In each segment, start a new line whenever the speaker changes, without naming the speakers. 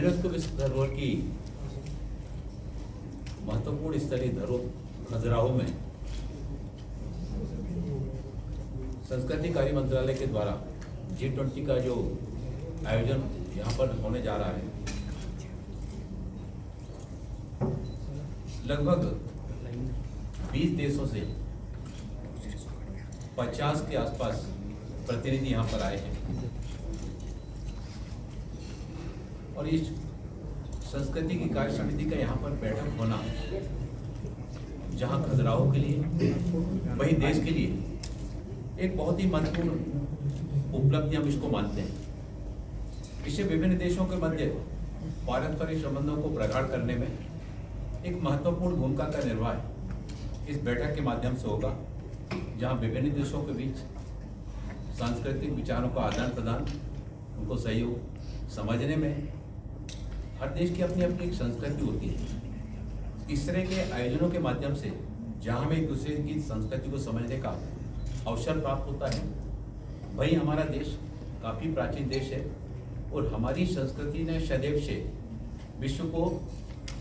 UNESCO विश्व धरोहर की महत्वपूर्ण स्थलीय धरोहर खजुराहो में संस्कृति कार्य मंत्रालय के द्वारा G20 का जो आयोजन यहाँ पर होने जा रहा है, लगभग 20 देशों से 50 के आसपास प्रतिनिधि यहाँ पर आए हैं और इस संस्कृति की कार्य समिति का यहाँ पर बैठक होना जहाँ खजुराहो के लिए वही देश के लिए एक बहुत ही महत्वपूर्ण उपलब्धि हम इसको मानते हैं। इससे विभिन्न देशों के मध्य पारस्परिक संबंधों को प्रगाढ़ करने में एक महत्वपूर्ण भूमिका का निर्वाह इस बैठक के माध्यम से होगा, जहाँ विभिन्न देशों के बीच सांस्कृतिक विचारों का आदान प्रदान, उनको सहयोग समझने में, हर देश की अपनी अपनी एक संस्कृति होती है। इस तरह के आयोजनों के माध्यम से जहाँ हमें एक दूसरे की संस्कृति को समझने का अवसर प्राप्त होता है, वही हमारा देश काफ़ी प्राचीन देश है और हमारी संस्कृति ने सदैव से विश्व को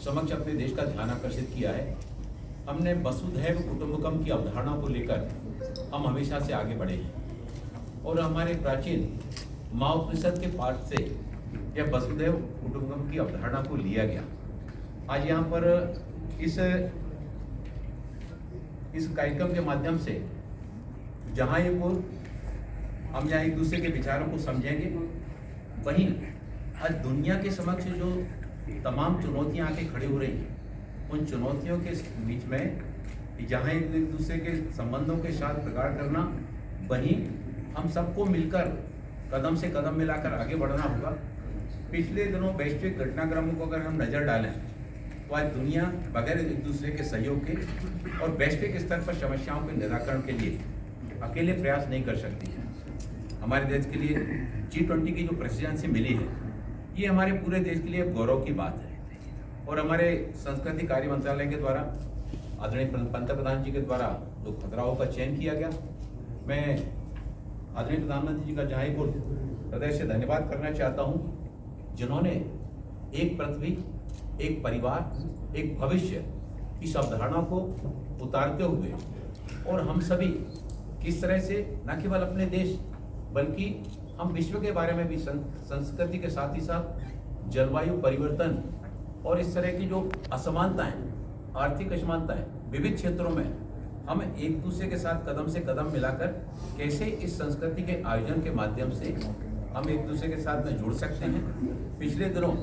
समक्ष अपने देश का ध्यान आकर्षित किया है। हमने वसुधैव कुटुंबकम की अवधारणा को लेकर हम हमेशा से आगे बढ़े हैं और हमारे प्राचीन महाउपनिषद के पाठ से यह वसुधैव कुटुंबकम की अवधारणा को लिया गया। आज यहाँ पर इस कार्यक्रम के माध्यम से जहाँ हम यहाँ एक दूसरे के विचारों को समझेंगे, वहीं आज दुनिया के समक्ष जो तमाम चुनौतियाँ आके खड़ी हो रही हैं, उन चुनौतियों के बीच में जहाँ एक दूसरे के संबंधों के साथ प्रगाढ़ करना, वहीं हम सबको मिलकर कदम से कदम मिलाकर आगे बढ़ना होगा। पिछले दिनों वैश्विक घटनाक्रमों को अगर हम नज़र डालें तो आज दुनिया बगैर एक दूसरे के सहयोग के और वैश्विक स्तर पर समस्याओं के निराकरण के लिए अकेले प्रयास नहीं कर सकती है। हमारे देश के लिए G20 की जो प्रेसिडेंसी मिली है, ये हमारे पूरे देश के लिए गौरव की बात है और हमारे संस्कृति कार्य मंत्रालय के द्वारा आदरणीय पंतप्रधान जी के द्वारा जो खजुराहो का चयन किया गया, मैं आदरणीय प्रधानमंत्री जी का जहाँ हृदय से धन्यवाद करना चाहता हूँ, जिन्होंने एक पृथ्वी, एक परिवार, एक भविष्य इस अवधारणा को उतारते हुए और हम सभी किस तरह से न केवल अपने देश बल्कि हम विश्व के बारे में भी संस्कृति के साथ ही साथ जलवायु परिवर्तन और इस तरह की जो असमानताएं, आर्थिक असमानताएं विविध क्षेत्रों में हम एक दूसरे के साथ कदम से कदम मिलाकर कैसे इस संस्कृति के आयोजन के माध्यम से हम एक दूसरे के साथ में जुड़ सकते हैं। पिछले दिनों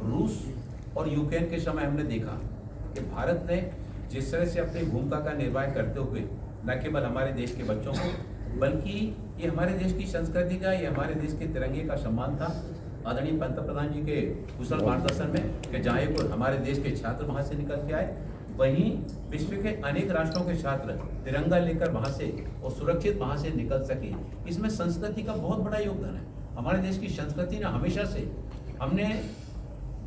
रूस और यूक्रेन के समय हमने देखा कि भारत ने जिस तरह से अपनी भूमिका का निर्वाह करते हुए न केवल हमारे देश के बच्चों को बल्कि ये हमारे देश की संस्कृति का, ये हमारे देश के तिरंगे का सम्मान था। आदरणीय पंतप्रधान जी के कुशल मार्गदर्शन में कि जहाँ एक हमारे देश के छात्र वहाँ से निकल के आए, वहीं विश्व के अनेक राष्ट्रों के छात्र तिरंगा लेकर वहाँ से और सुरक्षित वहाँ से निकल सके। इसमें संस्कृति का बहुत बड़ा योगदान है। हमारे देश की संस्कृति ने हमेशा से हमने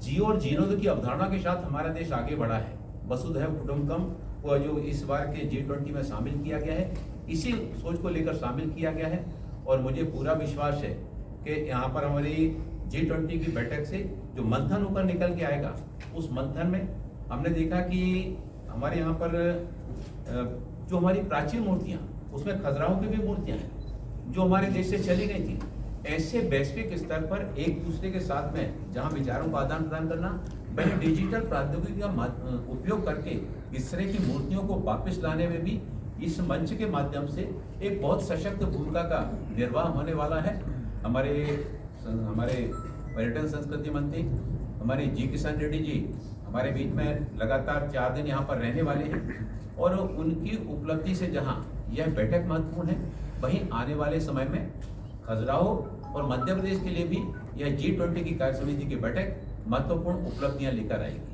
जियो और जीरो की अवधारणा के साथ हमारा देश आगे बढ़ा है। वसुधैव कुटुंबकम को जो इस बार के G20 में शामिल किया गया है, इसी सोच को लेकर शामिल किया गया है और मुझे पूरा विश्वास है कि यहाँ पर हमारी G20 की बैठक से जो मंथन होकर निकल के आएगा, उस मंथन में हमने देखा कि हमारे यहाँ पर जो हमारी प्राचीन मूर्तियाँ, उसमें खजुराहो की भी मूर्तियाँ हैं जो हमारे देश से चली गई थी। ऐसे वैश्विक स्तर पर एक दूसरे के साथ में जहाँ विचारों का आदान प्रदान करना, वहीं डिजिटल प्रौद्योगिकी का उपयोग करके इस तरह की मूर्तियों को वापस लाने में भी इस मंच के माध्यम से एक बहुत सशक्त भूमिका का निर्वाह होने वाला है। हमारे पर्यटन संस्कृति मंत्री हमारे जी किशन रेड्डी जी हमारे बीच में लगातार 4 दिन यहाँ पर रहने वाले हैं और उनकी उपलब्धि से जहाँ यह बैठक महत्वपूर्ण है, वहीं आने वाले समय में खजुराहो और मध्य प्रदेश के लिए भी यह G20 की कार्य समिति की बैठक महत्वपूर्ण उपलब्धियां लेकर आएगी।